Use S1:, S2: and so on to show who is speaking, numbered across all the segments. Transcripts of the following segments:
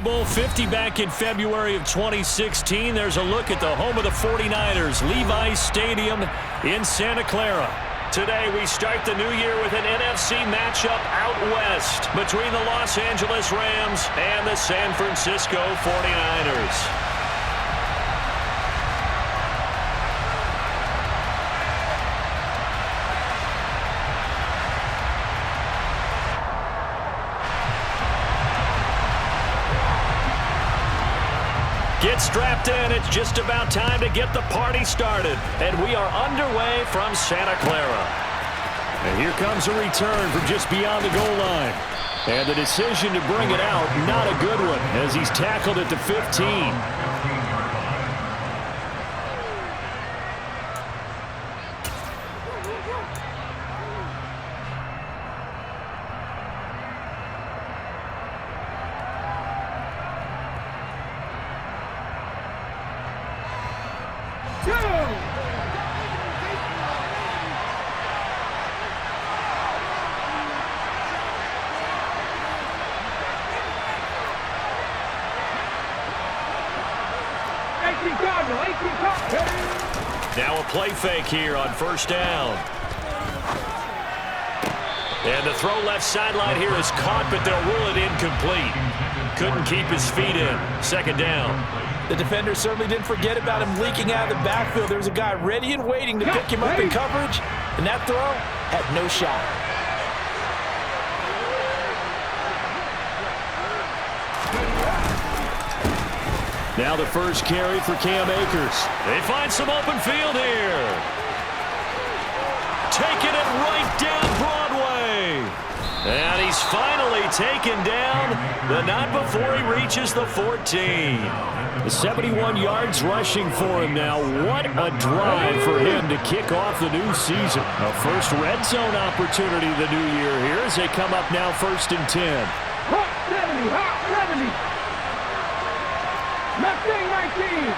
S1: Bowl 50 back in February of 2016. There's a look at the home of the 49ers, Levi's Stadium in Santa Clara. Today we start the new year with an NFC matchup out west between the Los Angeles Rams and the San Francisco 49ers. Get strapped in. It's just about time to get the party started. And we are underway from Santa Clara. And here comes a return from just beyond the goal line. And the decision to bring it out, not a good one, as he's tackled at the 15. Now a play fake here on first down. And the throw left sideline here is caught, but they'll rule it incomplete. Couldn't keep his feet in. Second down.
S2: The defender certainly didn't forget about him leaking out of the backfield. There was a guy ready and waiting to pick him up in coverage, and that throw had no shot.
S1: Now the first carry for Cam Akers. They find some open field here. Taking it right down Broadway. And he's finally taken down, but not before he reaches the 14. The 71 yards rushing for him now. What a drive for him to kick off the new season. A first red zone opportunity the new year here as they come up now 1st and 10.
S3: Hot 70. Left 19.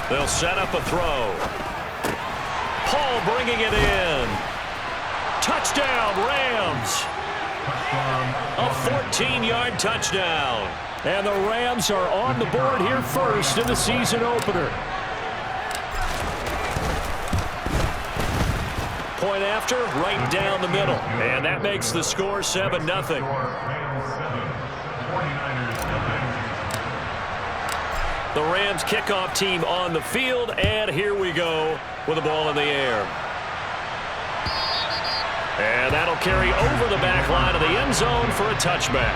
S1: They'll set up a throw. Paul bringing it in. Touchdown, Rams. A 14-yard touchdown. And the Rams are on the board here first in the season opener. Point after, right down the middle. And that makes the score 7-0. The Rams kickoff team on the field, and here we go with the ball in the air. And that'll carry over the back line of the end zone for a touchback.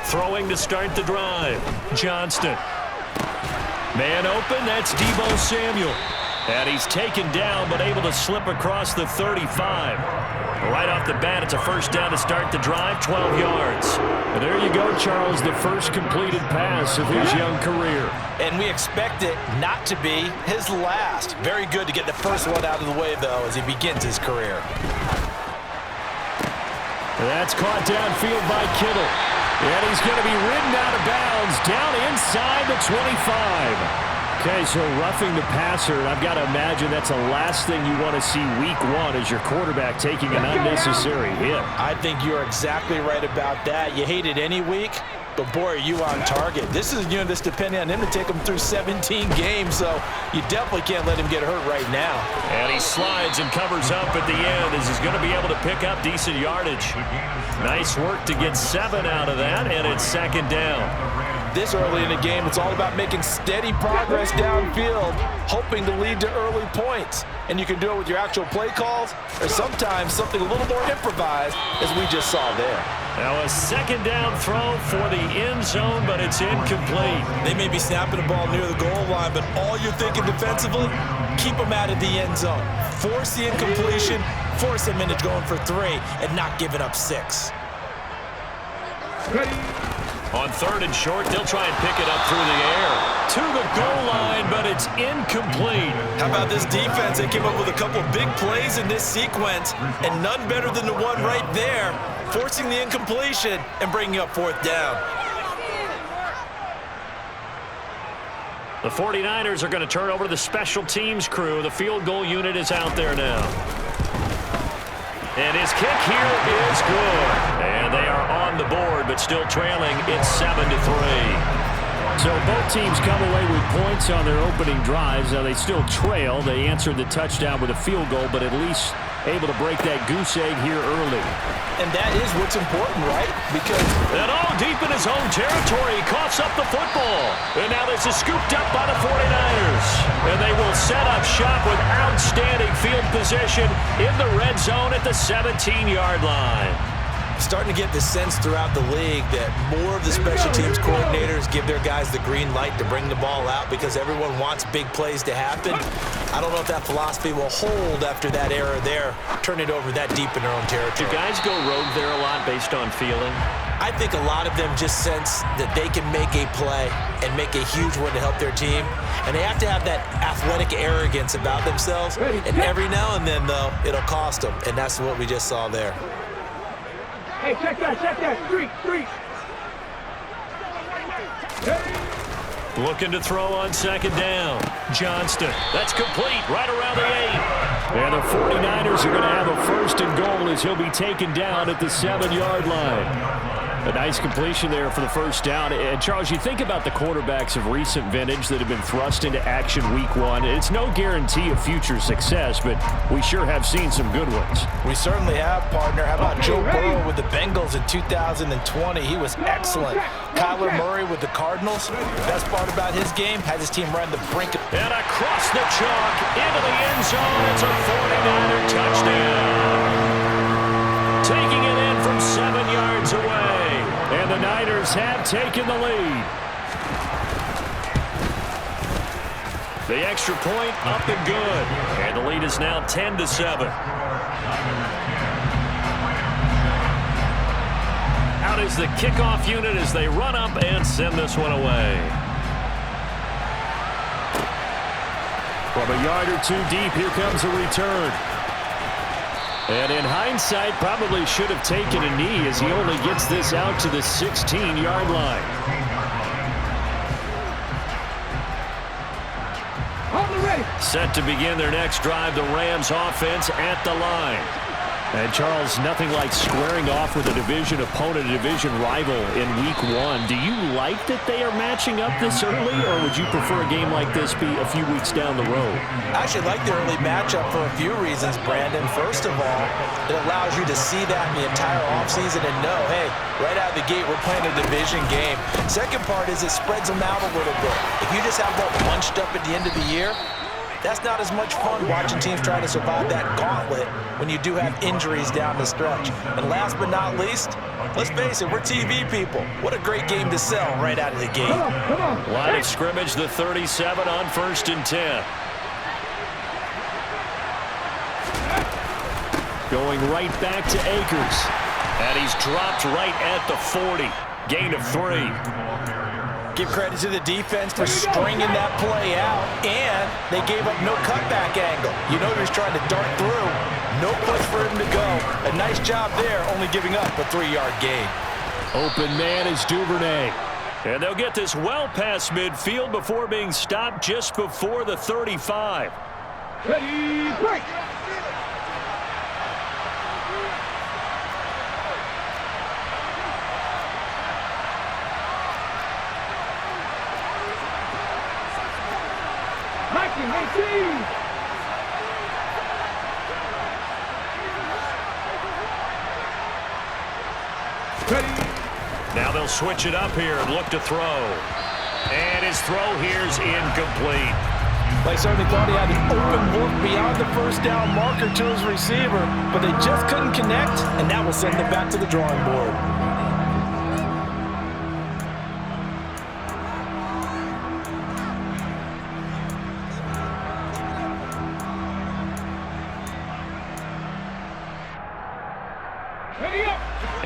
S1: Throwing to start the drive. Johnston. Man open, that's Deebo Samuel. And he's taken down, but able to slip across the 35. Right off the bat, it's a first down to start the drive, 12 yards. And there you go, Charles, the first completed pass of his young career.
S2: And we expect it not to be his last. Very good to get the first one out of the way, though, as he begins his career.
S1: That's caught downfield by Kittle. And he's going to be ridden out of bounds down inside the 25. Okay, so roughing the passer, I've got to imagine that's the last thing you want to see week one as your quarterback taking an unnecessary hit.
S2: I think you're exactly right about that. You hate it any week, but boy, are you on target. This is a unit that's depending on him to take him through 17 games, so you definitely can't let him get hurt right now.
S1: And he slides and covers up at the end as he's going to be able to pick up decent yardage. Nice work to get 7 out of that, and it's second down.
S2: This early in the game, it's all about making steady progress downfield, hoping to lead to early points. And you can do it with your actual play calls or sometimes something a little more improvised, as we just saw there.
S1: Now a second down throw for the end zone, but it's incomplete.
S2: They may be snapping the ball near the goal line, but all you're thinking defensively, keep them out of the end zone. Force the incompletion, force them into going for 3, and not giving up 6.
S3: Ready.
S1: On 3rd and short, they'll try and pick it up through the air. To the goal line, but it's incomplete.
S2: How about this defense? They came up with a couple big plays in this sequence, and none better than the one right there, forcing the incompletion and bringing up 4th down.
S1: The 49ers are going to turn over to the special teams crew. The field goal unit is out there now. And his kick here is good. And they are on the board, but still trailing. It's 7-3. So both teams come away with points on their opening drives. Now they still trail. They answered the touchdown with a field goal, but at least able to break that goose egg here early.
S2: And that is what's important, right? Because
S1: and deep in his own territory, he coughs up the football. And now this is scooped up by the 49ers. And they will set up shop with outstanding field position in the red zone at the 17-yard line.
S2: Starting to get the sense throughout the league that more of the special teams coordinators give their guys the green light to bring the ball out because everyone wants big plays to happen. I don't know if that philosophy will hold after that era there, turn it over that deep in their own territory.
S1: Do guys go rogue there a lot based on feeling?
S2: I think a lot of them just sense that they can make a play and make a huge one to help their team. And they have to have that athletic arrogance about themselves. And every now and then, though, it'll cost them. And that's what we just saw there.
S3: Hey, check that. Street.
S1: Looking to throw on 2nd down. Johnston. That's complete right around the 8. And the 49ers are going to have a 1st and goal as he'll be taken down at the 7-yard line. A nice completion there for the 1st down. And, Charles, you think about the quarterbacks of recent vintage that have been thrust into action week 1. It's no guarantee of future success, but we sure have seen some good ones.
S2: We certainly have, partner. How about Joe Burrow with the Bengals in 2020? He was excellent. Kyler Murray with the Cardinals. Best part about his game, has his team run the brink.
S1: And across the chalk into the end zone. It's a 49er touchdown. Taking it in from 7 yards away. And the Niners have taken the lead. The extra point up and good. And the lead is now 10-7. Out is the kickoff unit as they run up and send this one away. From a yard or 2 deep, here comes a return. And in hindsight, probably should have taken a knee as he only gets this out to the 16-yard line. Set to begin their next drive, the Rams offense at the line. And, Charles, nothing like squaring off with a division opponent, a division rival in week 1. Do you like that they are matching up this early, or would you prefer a game like this be a few weeks down the road?
S2: I actually like the early matchup for a few reasons, Brandon. First of all, it allows you to see that in the entire offseason and know, hey, right out of the gate, we're playing a division game. Second part is it spreads them out a little bit. If you just have that bunched up at the end of the year, that's not as much fun watching teams try to survive that gauntlet when you do have injuries down the stretch. And last but not least, let's face it, we're TV people. What a great game to sell right out of the gate.
S3: Come on.
S1: Line of scrimmage, the 37 on 1st and 10. Going right back to Akers. And he's dropped right at the 40. Gain of 3.
S2: Give credit to the defense for stringing that play out, and they gave up no cutback angle. You know he was trying to dart through. No place for him to go. A nice job there, only giving up a 3-yard gain.
S1: Open man is Duvernay. And they'll get this well past midfield before being stopped just before the 35.
S3: Ready, break.
S1: Now they'll switch it up here and look to throw. And his throw here's incomplete.
S2: They certainly thought he had an open look beyond the 1st down marker to his receiver, but they just couldn't connect, and that will send them back to the drawing board.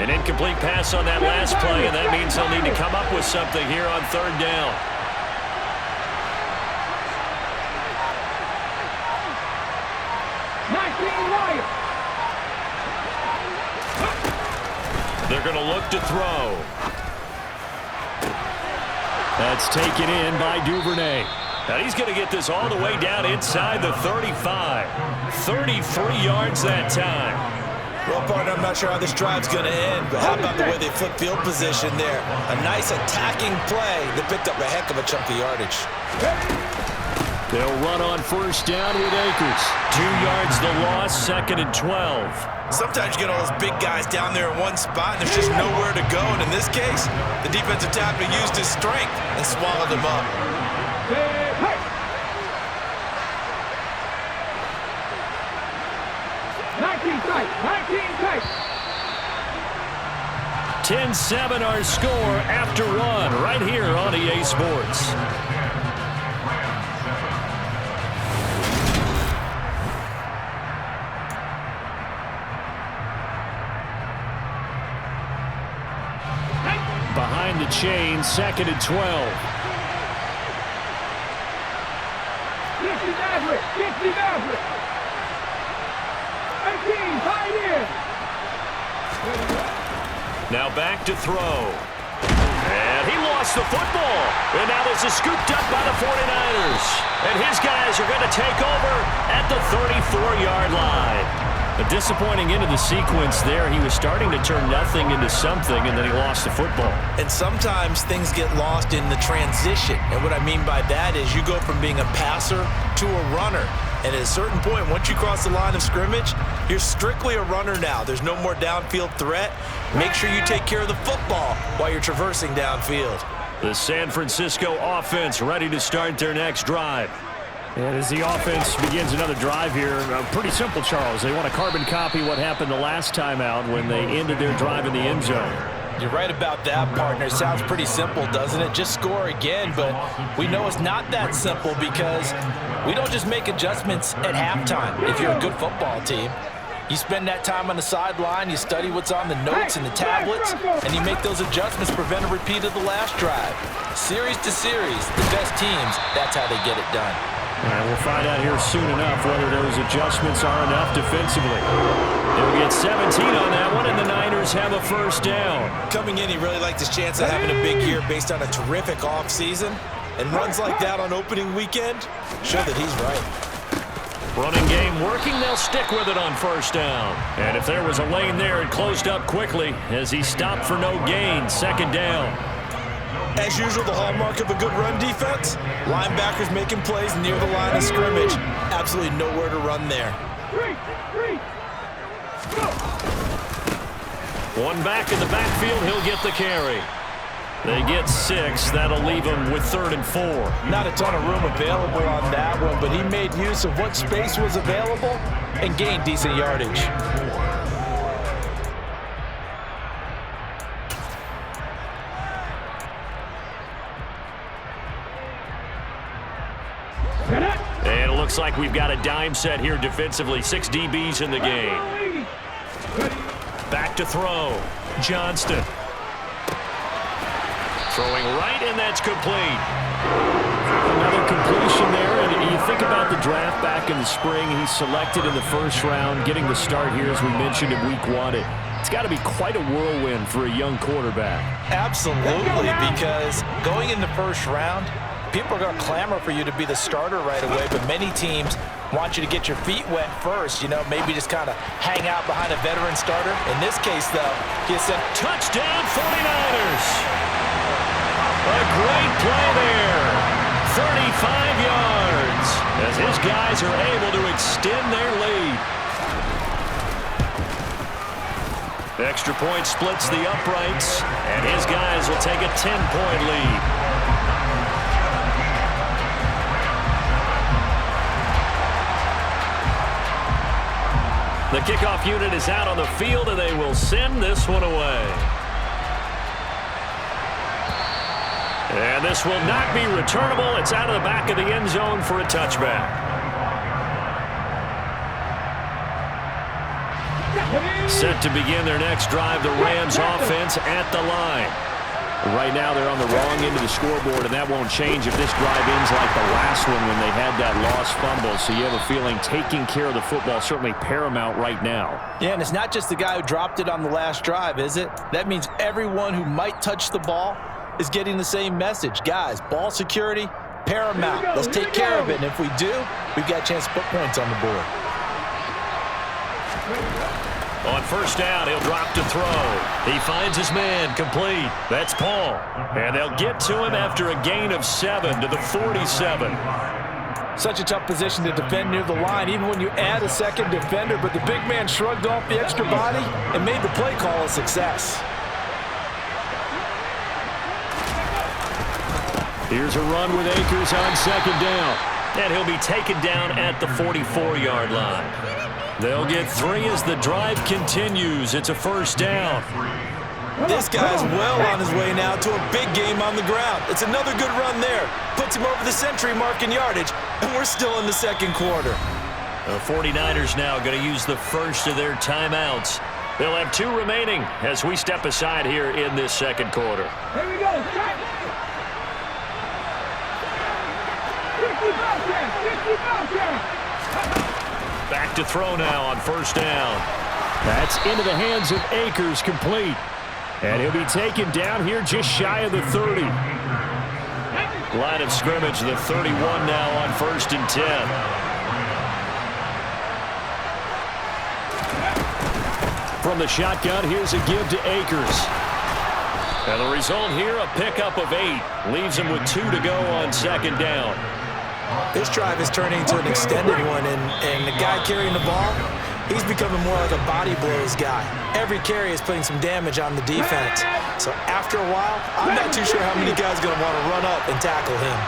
S1: An incomplete pass on that last play, and that means he'll need to come up with something here on third down. They're going to look to throw. That's taken in by Duvernay. Now he's going to get this all the way down inside the 35. 33 yards that time.
S2: Well, partner, I'm not sure how this drive's going to end, but how about the way they flip field position there? A nice attacking play that picked up a heck of a chunk of yardage.
S1: They'll run on first down with Akers. 2 yards the loss, 2nd and 12.
S2: Sometimes you get all those big guys down there in one spot, and there's just nowhere to go. And in this case, the defensive tackle used his strength and swallowed him up.
S1: 10-7 our score after one right here on EA Sports. Behind the chain, 2nd and 12. Now back to throw. And he lost the football. And now this is scooped up by the 49ers. And his guys are going to take over at the 34-yard line. A disappointing end of the sequence there. He was starting to turn nothing into something, and then he lost the football.
S2: And sometimes things get lost in the transition. And what I mean by that is you go from being a passer to a runner. And at a certain point, once you cross the line of scrimmage, you're strictly a runner now. There's no more downfield threat. Make sure you take care of the football while you're traversing downfield.
S1: The San Francisco offense ready to start their next drive. And as the offense begins another drive here, pretty simple, Charles. They want to carbon copy what happened the last time out when they ended their drive in the end zone.
S2: You're right about that, partner. It sounds pretty simple, doesn't it? Just score again, but we know it's not that simple because we don't just make adjustments at halftime if you're a good football team. You spend that time on the sideline, you study what's on the notes and the tablets, and you make those adjustments, prevent a repeat of the last drive. Series to series, the best teams, that's how they get it done.
S1: All right, we'll find out here soon enough whether those adjustments are enough defensively. They'll get 17 on that one, and the Niners have a first down.
S2: Coming in, he really liked his chance of having a big year based on a terrific offseason. And runs like that on opening weekend show that he's right.
S1: Running game working, they'll stick with it on first down. And if there was a lane there, it closed up quickly as he stopped for no gain, 2nd down.
S2: As usual, the hallmark of a good run defense, linebackers making plays near the line of scrimmage. Absolutely nowhere to run there.
S1: One back in the backfield, he'll get the carry. They get 6. That'll leave him with 3rd and 4.
S2: Not a ton of room available on that one, but he made use of what space was available and gained decent yardage.
S1: And it looks like we've got a dime set here defensively. 6 DBs in the game. Back to throw. Johnston. Throwing right, and that's complete. Another completion there, and you think about the draft back in the spring. He's selected in the first round, getting the start here, as we mentioned, in week 1. It's got to be quite a whirlwind for a young quarterback.
S2: Absolutely, because going in the first round, people are going to clamor for you to be the starter right away, but many teams want you to get your feet wet first, maybe just kind of hang out behind a veteran starter. In this case, though, he said,
S1: touchdown 49ers! A great play there. 35 yards as his guys are able to extend their lead. The extra point splits the uprights, and his guys will take a 10-point lead. The kickoff unit is out on the field, and they will send this one away. And this will not be returnable. It's out of the back of the end zone for a touchback. Set to begin their next drive, the Rams offense at the line. Right now they're on the wrong end of the scoreboard, and that won't change if this drive ends like the last one when they had that lost fumble. So you have a feeling taking care of the football is certainly paramount right now. Yeah, and it's not just the guy who dropped it on the last drive, is it? That means everyone who might touch the ball is getting the same message. Guys, ball security, paramount. Let's take care of it, and if we do, we've got a chance to put points on the board. On first down, he'll drop to throw. He finds his man, complete. That's Paul. And they'll get to him after a gain of 7 to the 47.
S2: Such a tough position to defend near the line, even when you add a second defender, but the big man shrugged off the extra body and made the play call a success.
S1: Here's a run with Akers on second down. And he'll be taken down at the 44-yard line. They'll get 3 as the drive continues. It's a first down.
S2: This guy's well on his way now to a big game on the ground. It's another good run there. Puts him over the century mark in yardage, and we're still in the second quarter.
S1: The 49ers now going to use the first of their timeouts. They'll have 2 remaining as we step aside here in this second quarter.
S3: Here we go. 50
S1: Back to throw now on first down. That's into the hands of Akers, complete. And he'll be taken down here just shy of the 30. Line of scrimmage, the 31 now on first and 10. From the shotgun, here's a give to Akers. And the result here, a pickup of 8. Leaves him with 2 to go on second down.
S2: This drive is turning into an extended one, and the guy carrying the ball, he's becoming more like a body blows guy. Every carry is putting some damage on the defense. So after a while, I'm not too sure how many guys are going to want to run up and tackle him.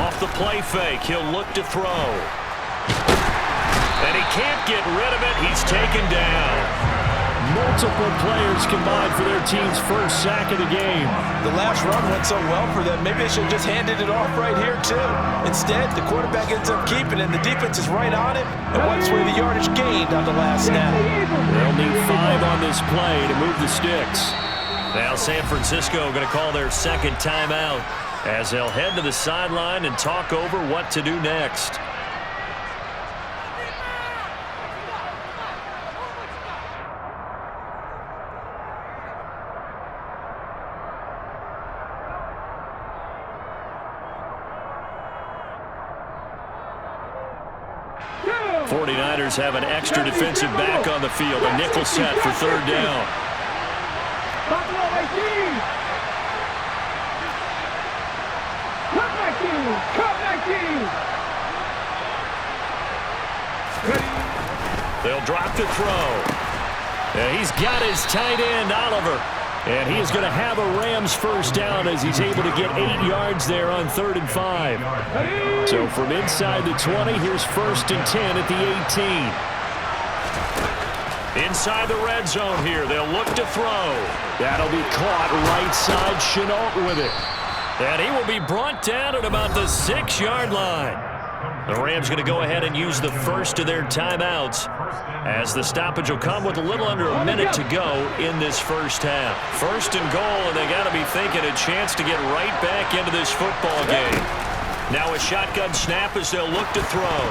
S1: Off the play fake, he'll look to throw. And he can't get rid of it. He's taken down. Multiple players combined for their team's first sack of the game.
S2: The last run went so well for them, maybe they should have just handed it off right here, too. Instead, the quarterback ends up keeping it, and the defense is right on it and wipes away the yardage gained on the last snap.
S1: They'll need 5 on this play to move the sticks. Now San Francisco going to call their second timeout as they'll head to the sideline and talk over what to do next. The 49ers have an extra defensive back on the field. A nickel set for third down. They'll drop to throw. And he's got his tight end, Oliver. And he is going to have a Rams first down as he's able to get 8 yards there on 3rd and 5. So from inside the 20, here's 1st and 10 at the 18. Inside the red zone here, they'll look to throw. That'll be caught right side, Chenault with it. And he will be brought down at about the 6-yard line. The Rams going to go ahead and use the first of their timeouts as the stoppage will come with a little under a minute to go in this first half. 1st and goal, and they got to be thinking a chance to get right back into this football game. Now a shotgun snap as they'll look to throw.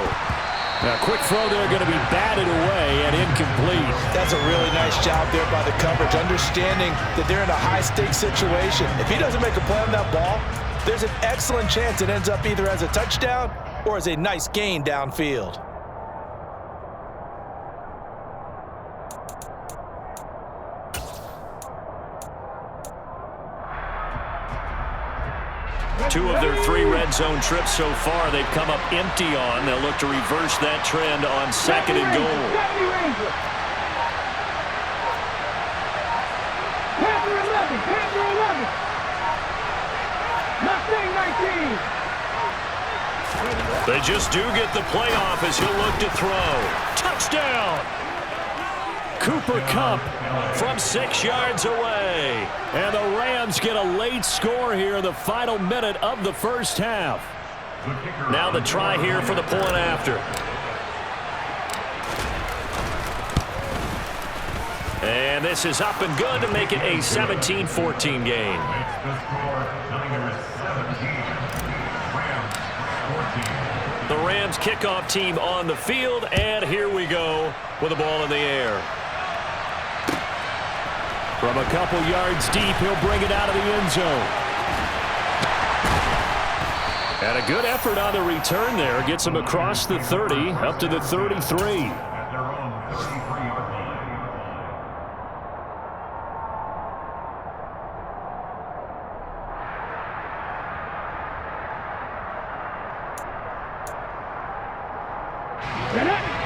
S1: Now quick throw there going to be batted away and incomplete.
S2: That's a really nice job there by the coverage, understanding that they're in a high-stakes situation. If he doesn't make a play on that ball, there's an excellent chance it ends up either as a touchdown or as a nice gain downfield.
S1: Two of their 3 red zone trips so far they've come up empty on. They'll look to reverse that trend on 2nd and goal. They just do get the playoff as he'll look to throw. Touchdown! Cooper Kupp from 6 yards away. And the Rams get a late score here in the final minute of the first half. Now the try here for the point after. And this is up and good to make it a 17-14 game. The Rams kickoff team on the field, and here we go with the ball in the air. From a couple yards deep, he'll bring it out of the end zone. And a good effort on the return there. Gets him across the 30, up to the 33.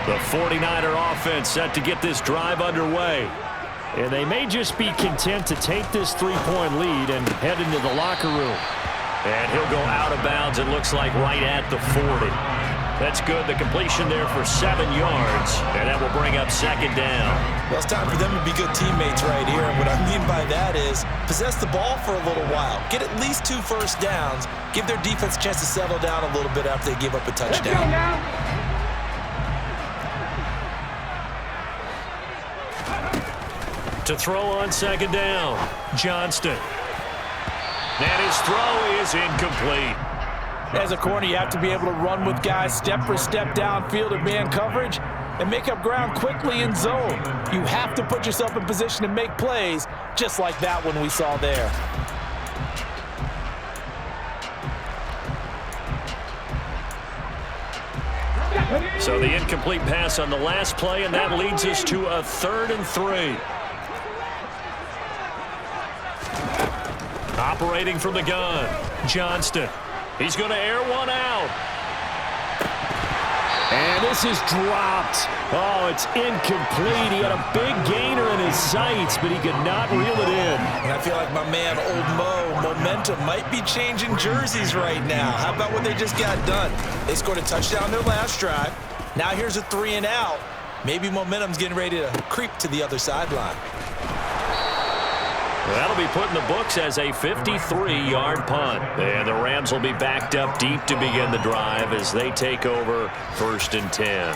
S1: The 49er offense set to get this drive underway. And they may just be content to take this 3-point lead and head into the locker room. And he'll go out of bounds, it looks like right at the 40. That's good. The completion there for 7 yards. And that will bring up second down.
S2: Well, it's time for them to be good teammates right here. And what I mean by that is possess the ball for a little while. Get at least 2 first downs. Give their defense a chance to settle down a little bit after they give up a touchdown.
S1: To throw on second down, Johnston. And his throw is incomplete.
S2: As a corner, you have to be able to run with guys step for step downfield in man coverage and make up ground quickly in zone. You have to put yourself in position to make plays, just like that one we saw there.
S1: So the incomplete pass on the last play, and that leads us to a 3rd and 3. Operating from the gun, Johnston. He's going to air one out. And this is dropped. Oh, it's incomplete. He had a big gainer in his sights, but he could not reel it in.
S2: And I feel like my man, Old Mo, momentum might be changing jerseys right now. How about what they just got done? They scored a touchdown their last drive. Now here's a 3 and out. Maybe momentum's getting ready to creep to the other sideline.
S1: That'll be put in the books as a 53-yard punt. And the Rams will be backed up deep to begin the drive as they take over 1st and 10.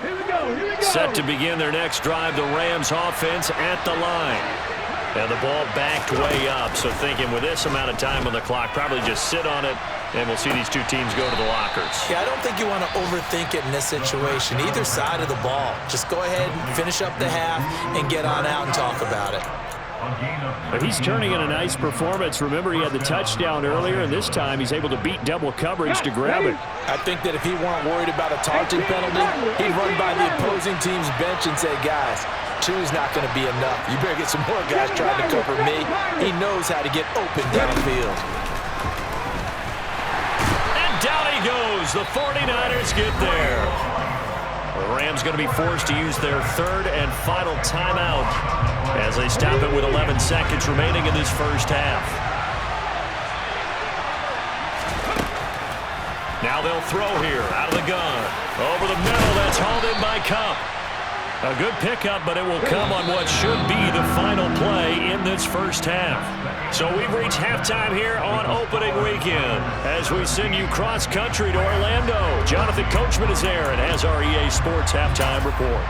S3: Here we go.
S1: Set to begin their next drive, the Rams offense at the line. And the ball backed way up, so thinking with this amount of time on the clock, probably just sit on it, and we'll see these two teams go to the lockers.
S2: Yeah, I don't think you want to overthink it in this situation. Either side of the ball. Just go ahead and finish up the half and get on out and talk about it.
S1: But he's turning in a nice performance. Remember, he had the touchdown earlier, and this time he's able to beat double coverage to grab it.
S2: I think that if he weren't worried about a taunting penalty, he'd run by the opposing team's bench and say, guys, 2's not going to be enough. You better get some more guys trying to cover me. He knows how to get open downfield.
S1: And down he goes. The 49ers get there. The Rams going to be forced to use their 3rd and final timeout as they stop it with 11 seconds remaining in this first half. Now they'll throw here out of the gun. Over the middle, that's hauled in by Kupp. A good pickup, but it will come on what should be the final play in this first half. So we've reached halftime here on opening weekend as we send you cross-country to Orlando. Jonathan Coachman is there and has our EA Sports halftime report.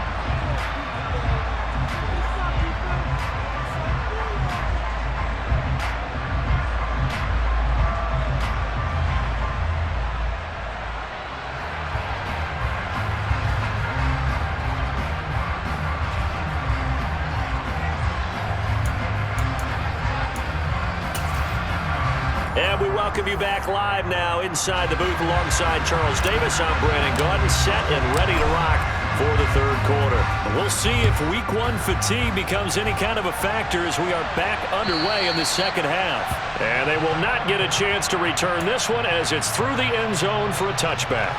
S1: And we welcome you back live now inside the booth alongside Charles Davis. I'm Brandon Gaudin, set and ready to rock for the 3rd quarter. And we'll see if week 1 fatigue becomes any kind of a factor as we are back underway in the second half. And they will not get a chance to return this one as it's through the end zone for a touchback.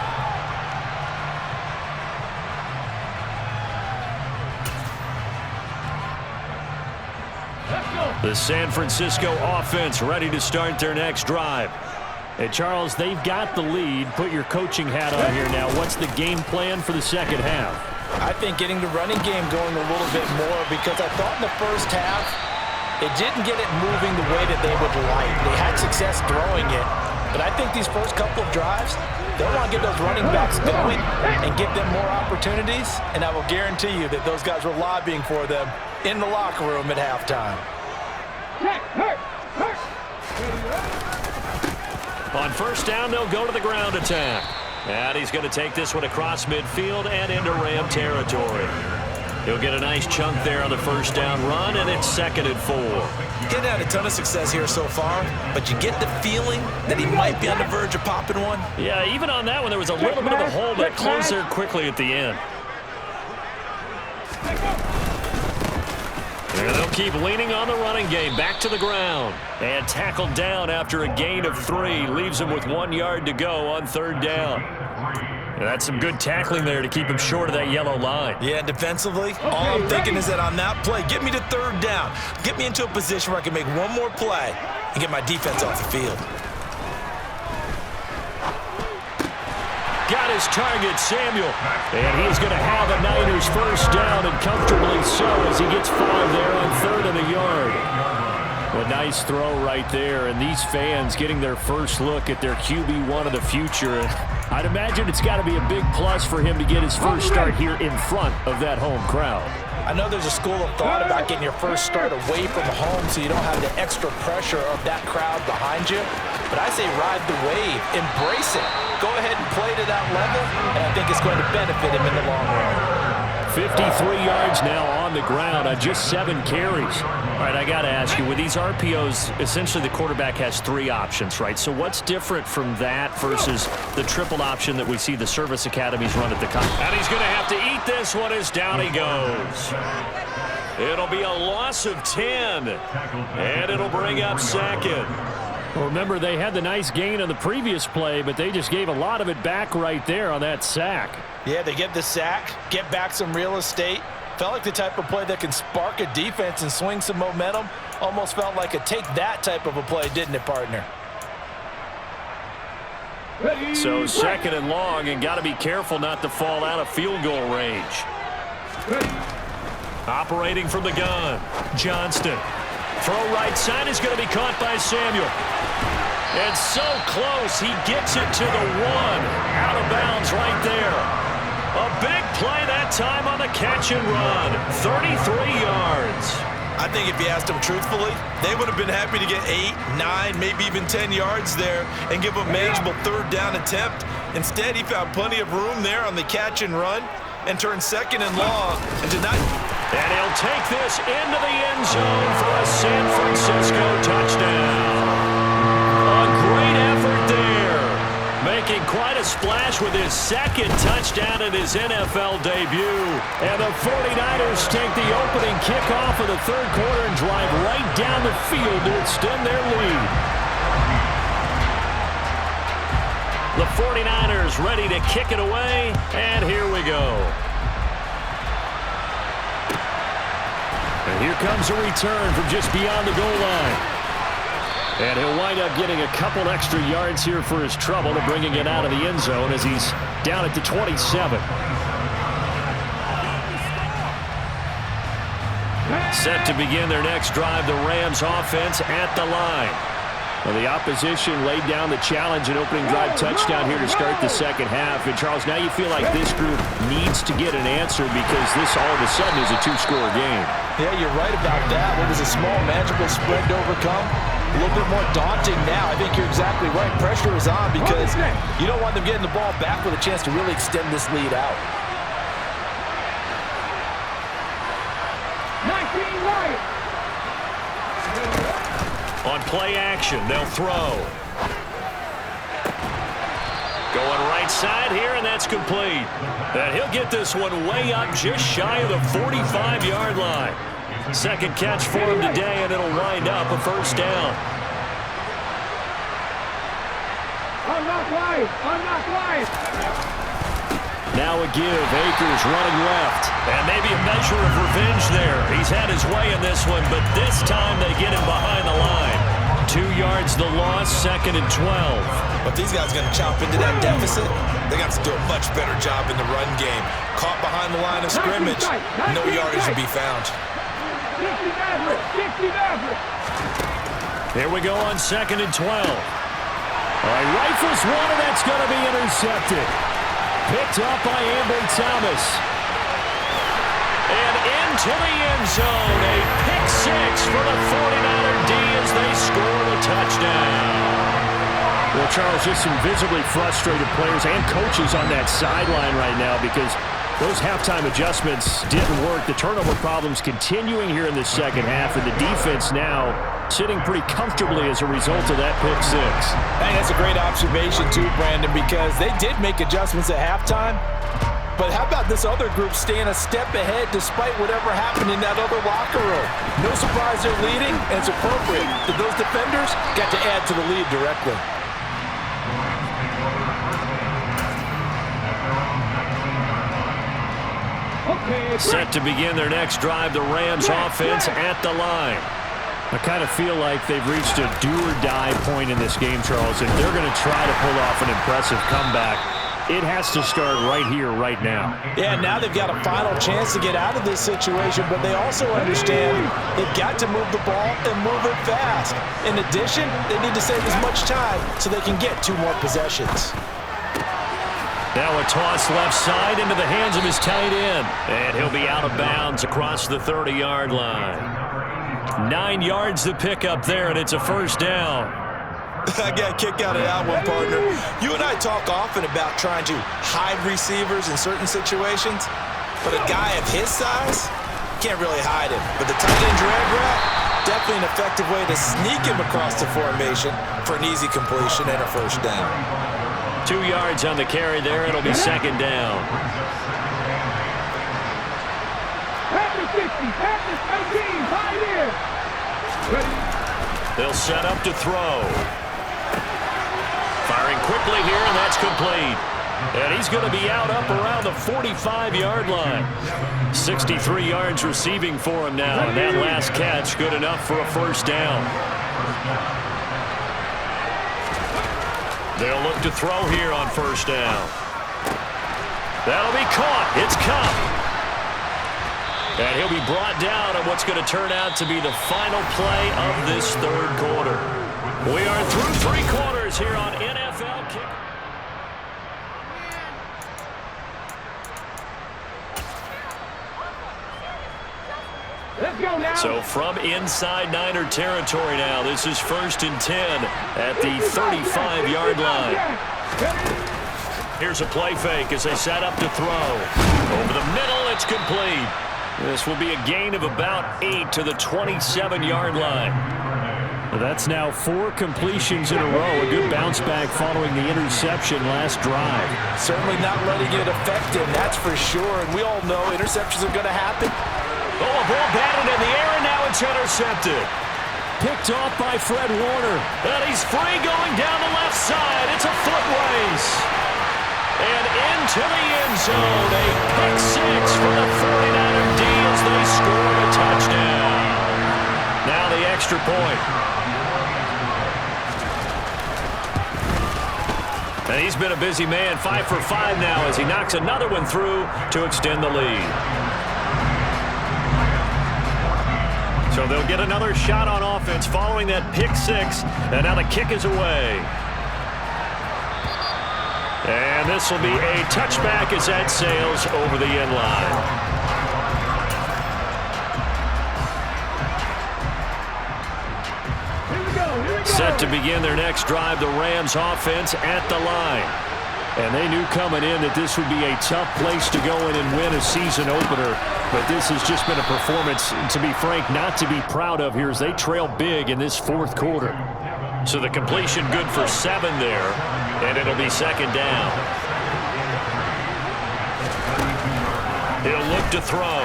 S1: The San Francisco offense ready to start their next drive. Hey, Charles, they've got the lead. Put your coaching hat on here now. What's the game plan for the second half?
S2: I think getting the running game going a little bit more, because I thought in the first half it didn't get it moving the way that they would like. They had success throwing it, but I think these first couple of drives, they'll want to get those running backs going and give them more opportunities, and I will guarantee you that those guys were lobbying for them in the locker room at halftime.
S1: On first down, they'll go to the ground attack. And he's going to take this one across midfield and into Ram territory. He'll get a nice chunk there on the first down run, and it's 2nd and 4.
S2: He hadn't had a ton of success here so far, but you get the feeling that he might be on the verge of popping one.
S1: Yeah, even on that one, there was a little bit of a hole, but closed there quickly at the end. And they'll keep leaning on the running game. Back to the ground. And tackled down after a gain of 3. Leaves him with 1 yard to go on 3rd down. And that's some good tackling there to keep him short of that yellow line.
S2: Yeah, defensively, all I'm thinking is that on that play, get me to 3rd down. Get me into a position where I can make one more play and get my defense off the field.
S1: Got his target, Samuel. And he's going to have a Niners first down, and comfortably so, as he gets 5 there on 3rd and a yard. A nice throw right there, and these fans getting their first look at their QB1 of the future. And I'd imagine it's got to be a big plus for him to get his first start here in front of that home crowd.
S2: I know there's a school of thought about getting your first start away from home so you don't have the extra pressure of that crowd behind you. But I say ride the wave, embrace it. Go ahead and play to that level, and I think it's going to benefit him in the long run.
S1: 53 yards now on the ground on just 7 carries. All right, I got to ask you, with these RPOs, essentially the quarterback has 3 options, right? So what's different from that versus the triple option that we see the service academies run at the college? And he's going to have to eat this one as down he goes. It'll be a loss of 10, and it'll bring up 2nd. Well, remember, they had the nice gain on the previous play, but they just gave a lot of it back right there on that sack.
S2: Yeah, they get the sack, get back some real estate. Felt like the type of play that can spark a defense and swing some momentum. Almost felt like a take-that type of a play, didn't it, partner?
S1: So 2nd and long, and got to be careful not to fall out of field goal range. Operating from the gun, Johnston. Throw right side is going to be caught by Samuel. And so close, he gets it to the 1. Out of bounds right there. A big play that time on the catch and run. 33 yards.
S2: I think if you asked them truthfully, they would have been happy to get 8, 9, maybe even 10 yards there and give a manageable 3rd down attempt. Instead, he found plenty of room there on the catch and run and turned 2nd and long and did not.
S1: And he'll take this into the end zone for a San Francisco touchdown. A great effort there. Making quite a splash with his 2nd touchdown in his NFL debut. And the 49ers take the opening kickoff of the 3rd quarter and drive right down the field to extend their lead. The 49ers ready to kick it away, and here we go. And here comes a return from just beyond the goal line. And he'll wind up getting a couple extra yards here for his trouble and bringing it out of the end zone as he's down at the 27. Set to begin their next drive, the Rams offense at the line. Well, the opposition laid down the challenge and opening drive touchdown here to start the second half. And, Charles, now you feel like this group needs to get an answer because this all of a sudden is a two-score game.
S2: Yeah, you're right about that. What was a small, manageable spread to overcome? A little bit more daunting now. I think you're exactly right. Pressure is on because you don't want them getting the ball back with a chance to really extend this lead out.
S3: 19 right.
S1: On play action, they'll throw. Going right side here, and that's complete. And he'll get this one way up just shy of the 45-yard line. 2nd catch for him today, and it'll wind up a first down.
S3: I'm not right. I'm not right.
S1: Now a give. Akers running left. And maybe a measure of revenge there. He's had his way in this one, but this time they get him behind the line. 2 yards the loss, 2nd and 12.
S2: But these guys are going to chop into that deficit. They got to do a much better job in the run game. Caught behind the line of scrimmage, no yardage to be found.
S1: Here we go on 2nd and 12. All right, rifles one, and that's going to be intercepted. Picked up by Ambry Thomas. And into the end zone, a pick six for the 49er D as they score the touchdown.
S4: Well, Charles, just some visibly frustrated players and coaches on that sideline right now because those halftime adjustments didn't work. The turnover problems continuing here in the second half, and the defense now sitting pretty comfortably as a result of that pick six.
S2: I think that's a great observation too, Brandon, because they did make adjustments at halftime. But how about this other group staying a step ahead despite whatever happened in that other locker room? No surprise they're leading, and it's appropriate that those defenders got to add to the lead directly.
S1: Set to begin their next drive, the Rams offense at the line.
S4: I kind of feel like they've reached a do-or-die point in this game, Charles, and they're going to try to pull off an impressive comeback. It has to start right here, right now.
S2: Yeah, now they've got a final chance to get out of this situation, but they also understand they've got to move the ball and move it fast. In addition, they need to save as much time so they can get 2 more possessions.
S1: Now a toss left side into the hands of his tight end. And he'll be out of bounds across the 30-yard line. 9 yards to pick up there, and it's a first down.
S2: I got a kick out of that one, partner. You and I talk often about trying to hide receivers in certain situations, but a guy of his size can't really hide him. But the tight end drag route, definitely an effective way to sneak him across the formation for an easy completion and a first down.
S1: 2 yards on the carry there. It'll be second down. They'll set up to throw. Firing quickly here, and that's complete. And he's going to be out up around the 45-yard line. 63 yards receiving for him now, and that last catch good enough for a first down. They'll look to throw here on first down. That'll be caught. It's Cup. And he'll be brought down on what's going to turn out to be the final play of this third quarter. We are through 3 quarters here on NFL Kick.
S3: Let's go now.
S1: So from inside Niner territory now, this is 1st and 10 at the 35-yard line. Here's a play fake as they set up to throw. Over the middle, it's complete. This will be a gain of about 8 to the 27-yard line.
S4: Well, that's now 4 completions in a row. A good bounce back following the interception last drive.
S2: Certainly not letting it affect him, that's for sure. And we all know interceptions are going to happen.
S1: Oh, a ball batted in the air, and now it's intercepted.
S4: Picked off by Fred Warner.
S1: And he's free going down the left side. It's a foot race. And into the end zone. A pick six for the 49er D as they score a touchdown. Now the extra point. And he's been a busy man, 5 for 5 now as he knocks another one through to extend the lead. So they'll get another shot on offense following that pick six. And now the kick is away. And this will be a touchback as that sails over the end line. Set to begin their next drive, the Rams offense at the line. And they knew coming in that this would be a tough place to go in and win a season opener. But this has just been a performance, to be frank, not to be proud of here as they trail big in this 4th quarter. So the completion good for 7 there, and it'll be second down. He'll look to throw.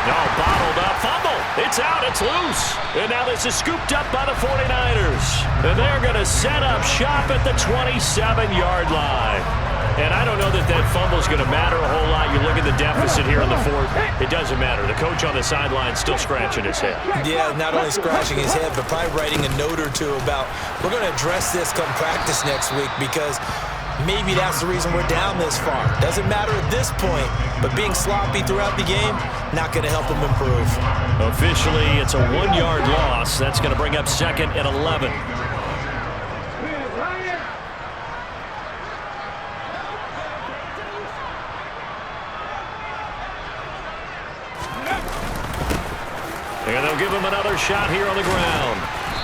S1: No, bottled up, fumble. It's out, it's loose. And now this is scooped up by the 49ers. And they're going to set up shop at the 27-yard line. And I don't know that that fumble is going to matter a whole lot. You look at the deficit here in the fourth. It doesn't matter. The coach on the sideline still scratching his head.
S2: Yeah, not only scratching his head, but probably writing a note or two about, we're going to address this come practice next week, because maybe that's the reason we're down this far. Doesn't matter at this point, but being sloppy throughout the game, not going to help him improve.
S1: Officially, it's a 1-yard loss. That's going to bring up 2nd and 11. And they'll give him another shot here on the ground.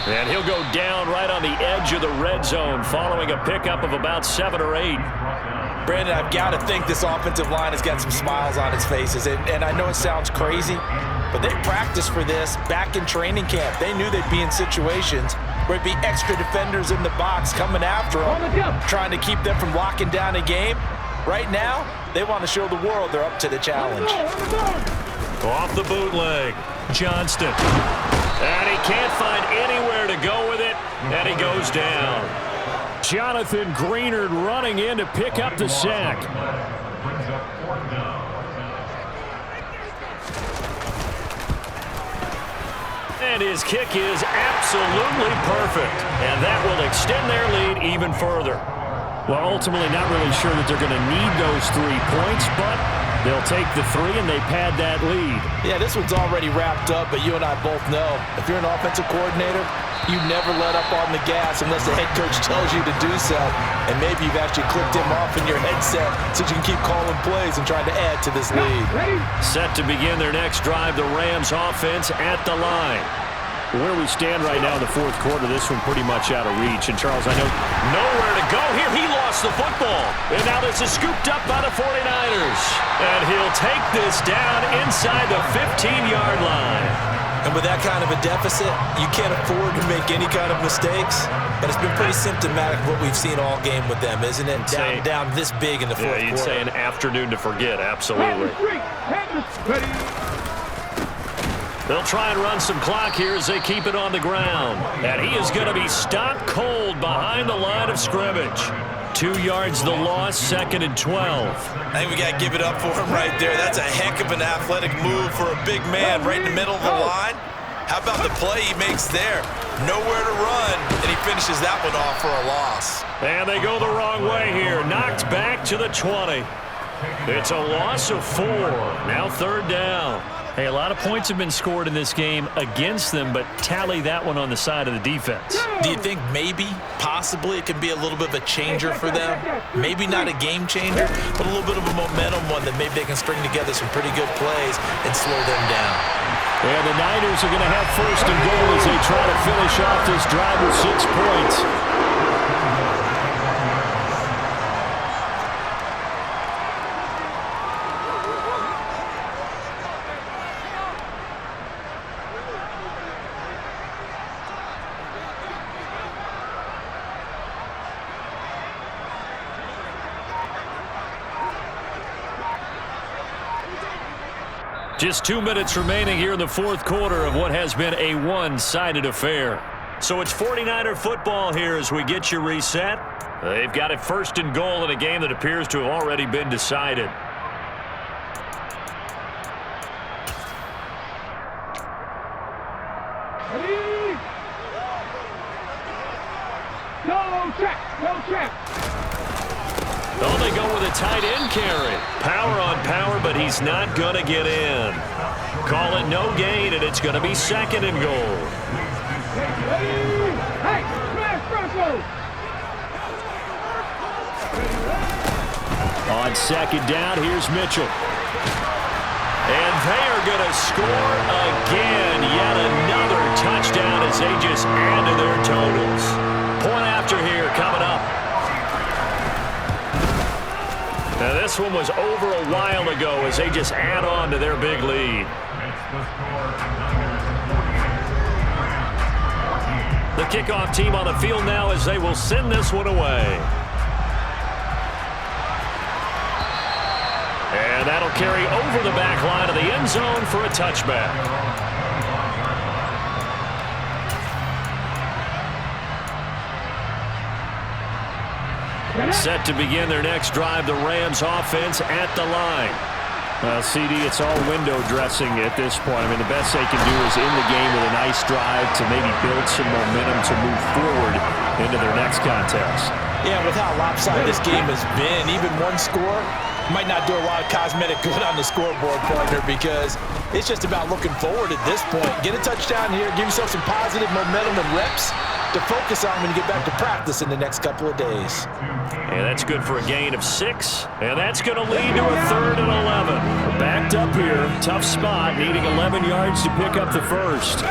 S1: And he'll go down right on the edge of the red zone following a pickup of about 7 or 8.
S2: Brandon, I've got to think this offensive line has got some smiles on its faces. And I know it sounds crazy, but they practiced for this back in training camp. They knew they'd be in situations where it'd be extra defenders in the box coming after them, trying to keep them from locking down a game. Right now, they want to show the world they're up to the challenge.
S1: Off the bootleg, Johnston. And he can't find anywhere to go with it, and he goes down.
S4: Jonathan Greenard running in to pick up the sack.
S1: And his kick is absolutely perfect. And that will extend their lead even further.
S4: Well, ultimately not really sure that they're going to need those 3 points, but they'll take the 3 and they pad that lead.
S2: Yeah, this one's already wrapped up, but you and I both know if you're an offensive coordinator, you never let up on the gas unless the head coach tells you to do so. And maybe you've actually clicked him off in your headset so you can keep calling plays and trying to add to this lead.
S1: Set to begin their next drive, the Rams offense at the line.
S4: Where we stand right now in the fourth quarter, this one pretty much out of reach. And, Charles, I know
S1: nowhere to go here. He lost the football. And now this is scooped up by the 49ers. And he'll take this down inside the 15-yard line.
S2: And with that kind of a deficit, you can't afford to make any kind of mistakes. But it's been pretty symptomatic of what we've seen all game with them, isn't it? Down this big in the fourth quarter.
S1: You'd say an afternoon to forget, absolutely. They'll try and run some clock here as they keep it on the ground. And he is going to be stopped cold behind the line of scrimmage. 2 yards the loss, 2nd and 12.
S2: I think we got to give it up for him right there. That's a heck of an athletic move for a big man right in the middle of the line. How about the play he makes there? Nowhere to run, and he finishes that one off for a loss.
S1: And they go the wrong way here. Knocked back to the 20. It's a loss of 4. Now 3rd down.
S4: Hey, a lot of points have been scored in this game against them, but tally that one on the side of the defense.
S2: Do you think maybe, possibly, it can be a little bit of a changer for them? Maybe not a game changer, but a little bit of a momentum one that maybe they can string together some pretty good plays and slow them down.
S4: And the Niners are going to have 1st and goal as they try to finish off this drive with 6 points.
S1: Just 2 minutes remaining here in the fourth quarter of what has been a one-sided affair. So it's 49er football here as we get you reset. They've got it 1st and goal in a game that appears to have already been decided.
S3: Go check.
S1: Oh, they go with a tight end carry. Power on power, but he's not going to get in. Call it no gain, and it's going to be 2nd and goal.
S3: Hey, smash Russell.
S4: On 2nd down, here's Mitchell.
S1: And they are going to score again. Yet another touchdown as they just add to their totals. Point after here coming up. Now this one was over a while ago as they just add on to their big lead. The kickoff team on the field now as they will send this one away. And that'll carry over the back line of the end zone for a touchback. Set to begin their next drive, the Rams offense at the line.
S4: Well, CD, it's all window dressing at this point. I mean, the best they can do is in the game with a nice drive to maybe build some momentum to move forward into their next contest.
S2: Yeah, with how lopsided this game has been, even one score might not do a lot of cosmetic good on the scoreboard, partner, because it's just about looking forward at this point. Get a touchdown here, give yourself some positive momentum and reps to focus on when you get back to practice in the next couple of days.
S1: And that's good for a gain of 6. And that's going to lead to a 3rd and 11.
S4: Backed up here, tough spot, needing 11 yards to pick up the first.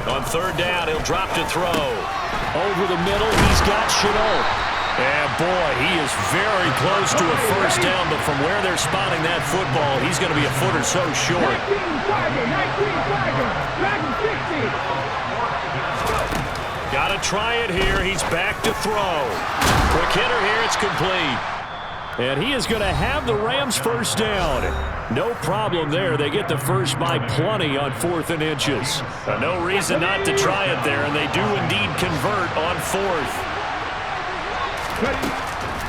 S1: On 3rd down, he'll drop to throw.
S4: Over the middle, he's got Chenault.
S1: And boy, he is very close to a first down, but from where they're spotting that football, he's going to be a foot or so short.
S3: 19
S1: Got to try it here. He's back to throw. Quick hitter here. It's complete.
S4: And he is going to have the Rams first down. No problem there. They get the first by plenty on 4th and inches.
S1: No reason not to try it there, and they do indeed convert on 4th.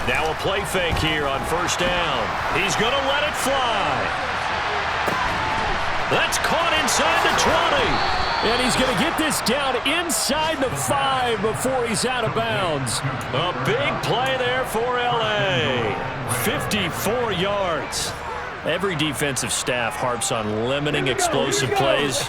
S1: Now a play fake here on 1st down. He's going to let it fly. That's caught inside the 20.
S4: And he's going to get this down inside the 5 before he's out of bounds.
S1: A big play there for LA. 54 yards.
S4: Every defensive staff harps on limiting explosive plays.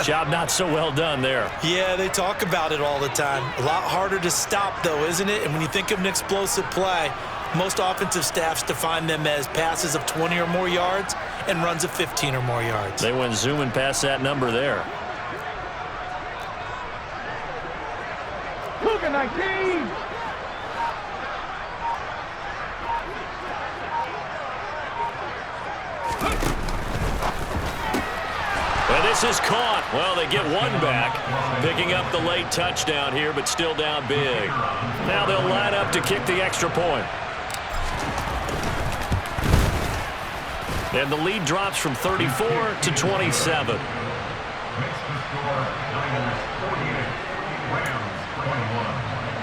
S4: Job not so well done there.
S2: Yeah, they talk about it all the time. A lot harder to stop, though, isn't it? And when you think of an explosive play, most offensive staffs define them as passes of 20 or more yards and runs of 15 or more yards.
S4: They went zooming past that number there.
S3: Look at 19.
S1: Well, this is caught. Well, they get one back, picking up the late touchdown here, but still down big. Now they'll line up to kick the extra point. And the lead drops from 34 to 27.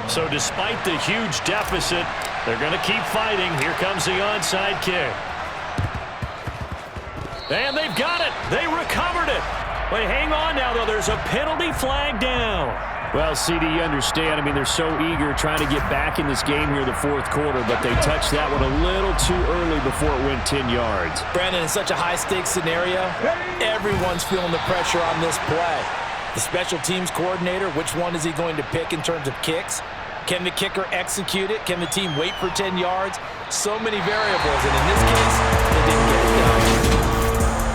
S1: So despite the huge deficit, they're going to keep fighting. Here comes the onside kick. And they've got it. They recovered it. Wait, hang on now, though. There's a penalty flag down.
S4: Well, CD, you understand. I mean, they're so eager trying to get back in this game here in the 4th quarter, but they touched that one a little too early before it went 10 yards.
S2: Brandon, in such a high-stakes scenario, everyone's feeling the pressure on this play. The special teams coordinator, which one is he going to pick in terms of kicks? Can the kicker execute it? Can the team wait for 10 yards? So many variables, and in this case, they didn't get it done.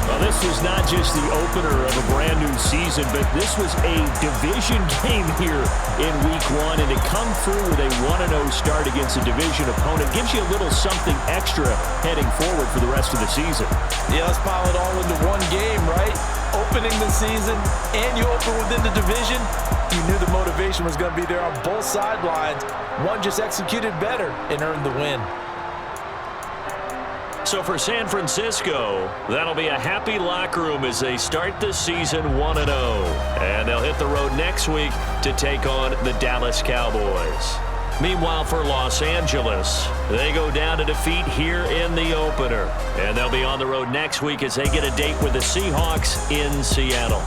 S4: Well, this was not just the opener of a brand new season, but this was a division game here in week 1, and to come through with a 1-0 start against a division opponent gives you a little something extra heading forward for the rest of the season.
S2: Yeah, let's pile it all into one game, right? Opening the season, and you open within the division. You knew the motivation was going to be there on both sidelines. One just executed better and earned the win.
S1: So for San Francisco, that'll be a happy locker room as they start the season 1-0. And they'll hit the road next week to take on the Dallas Cowboys. Meanwhile, for Los Angeles, they go down to defeat here in the opener. And they'll be on the road next week as they get a date with the Seahawks in Seattle.